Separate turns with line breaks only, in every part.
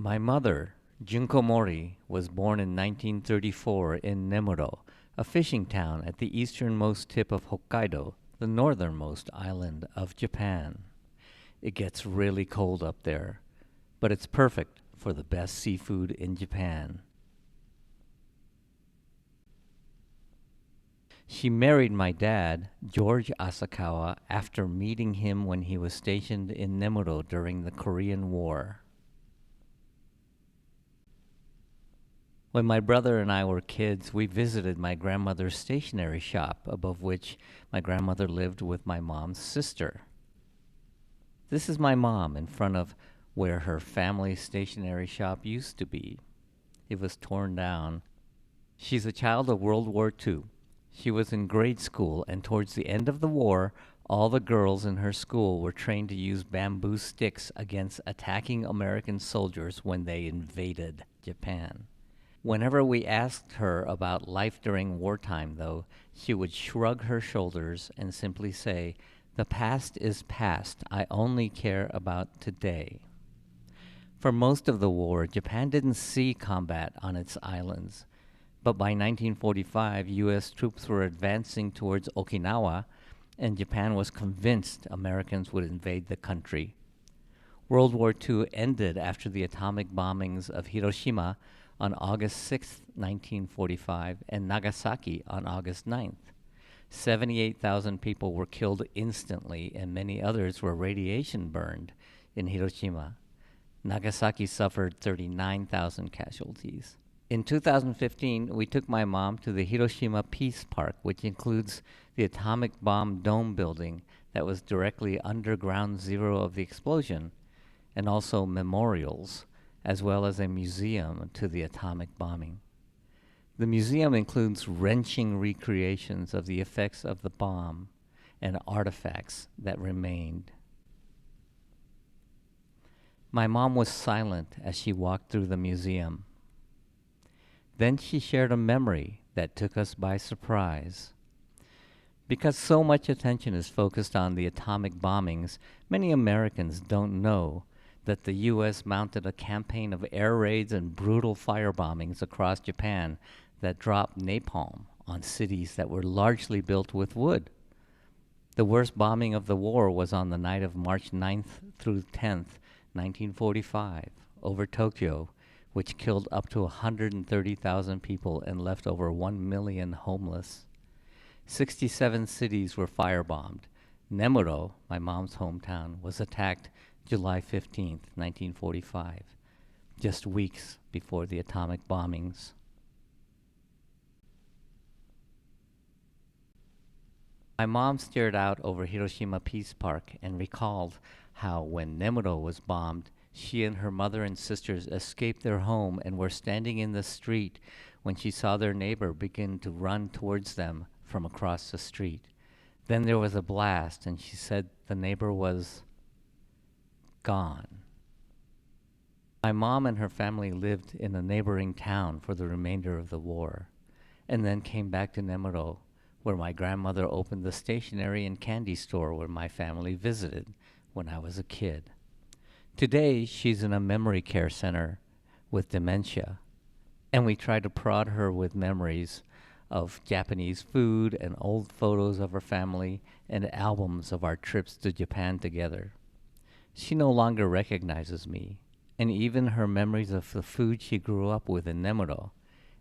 My mother, Junko Mori, was born in 1934 in Nemuro, a fishing town at the easternmost tip of Hokkaido, the northernmost island of Japan. It gets really cold up there, but it's perfect for the best seafood in Japan. She married my dad, George Asakawa, after meeting him when he was stationed in Nemuro during the Korean War. When my brother and I were kids, we visited my grandmother's stationery shop, above which my grandmother lived with my mom's sister. This is my mom in front of where her family stationery shop used to be. It was torn down. She's a child of World War II. She was in grade school, and towards the end of the war, all the girls in her school were trained to use bamboo sticks against attacking American soldiers when they invaded Japan. Whenever we asked her about life during wartime, though, she would shrug her shoulders and simply say, "The past is past. I only care about today." For most of the war, Japan didn't see combat on its islands. But by 1945, U.S. troops were advancing towards Okinawa, and Japan was convinced Americans would invade the country. World War II ended after the atomic bombings of Hiroshima on August 6, 1945, and Nagasaki on August 9th. 78,000 people were killed instantly, and many others were radiation burned in Hiroshima. Nagasaki suffered 39,000 casualties. In 2015, we took my mom to the Hiroshima Peace Park, which includes the atomic bomb dome building that was directly under ground zero of the explosion, and also memorials, as well as a museum to the atomic bombing. The museum includes wrenching recreations of the effects of the bomb and artifacts that remained. My mom was silent as she walked through the museum. Then she shared a memory that took us by surprise. Because so much attention is focused on the atomic bombings, many Americans don't know that the U.S. mounted a campaign of air raids and brutal firebombings across Japan that dropped napalm on cities that were largely built with wood. The worst bombing of the war was on the night of March 9th through 10th, 1945, over Tokyo, which killed up to 130,000 people and left over 1 million homeless. 67 cities were firebombed. Nemuro, my mom's hometown, was attacked July 15th, 1945, just weeks before the atomic bombings. My mom stared out over Hiroshima Peace Park and recalled how when Nemuro was bombed, she and her mother and sisters escaped their home and were standing in the street when she saw their neighbor begin to run towards them from across the street. Then there was a blast, and she said the neighbor was gone. My mom and her family lived in a neighboring town for the remainder of the war, and then came back to Nemuro, where my grandmother opened the stationery and candy store where my family visited when I was a kid. Today, she's in a memory care center with dementia, and we try to prod her with memories of Japanese food and old photos of her family and albums of our trips to Japan together. She no longer recognizes me, and even her memories of the food she grew up with in Nemuro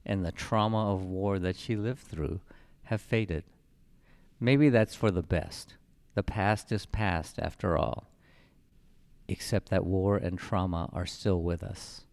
and the trauma of war that she lived through have faded. Maybe that's for the best. The past is past after all, except that war and trauma are still with us.